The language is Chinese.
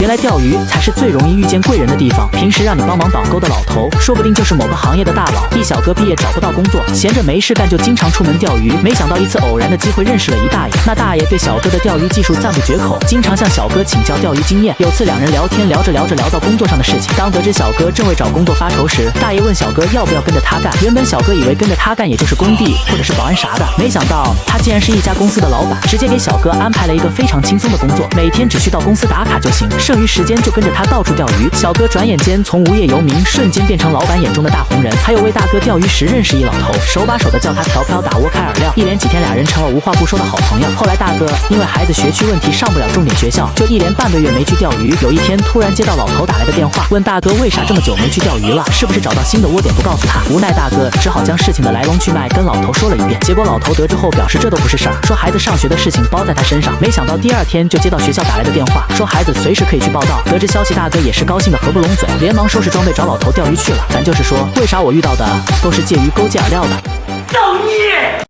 原来钓鱼才是最容易遇见贵人的地方。平时让你帮忙挡钩的老头，说不定就是某个行业的大佬。一小哥毕业找不到工作，闲着没事干就经常出门钓鱼。没想到一次偶然的机会认识了一大爷，那大爷对小哥的钓鱼技术赞不绝口，经常向小哥请教钓鱼经验。有次两人聊天，聊着聊到工作上的事情。当得知小哥正为找工作发愁时，大爷问小哥要不要跟着他干。原本小哥以为跟着他干也就是工地或者是保安啥的，没想到他竟然是一家公司的老板，直接给小哥安排了一个非常轻松的工作，每天只需到公司打卡就行，剩余时间就跟着他到处钓鱼。小哥转眼间从无业游民瞬间变成老板眼中的大红人。还有位大哥钓鱼时认识一老头，手把手的教他调漂打窝开饵料，一连几天俩人成了无话不说的好朋友。后来大哥因为孩子学区问题上不了重点学校，就一连半个月没去钓鱼。有一天突然接到老头打来的电话，问大哥为啥这么久没去钓鱼了，是不是找到新的窝点不告诉他。无奈大哥只好将事情的来龙去脉跟老头说了一遍，结果老头得知后表示这都不是事儿，说孩子上学的事情包在他身上。没想到第二天就接到学校打来的电话，说孩子随时可以去报到。得知消息，大哥也是高兴的合不拢嘴，连忙收拾装备找老头钓鱼去了。咱就是说，为啥我遇到的都是介于勾结饵料的？造孽！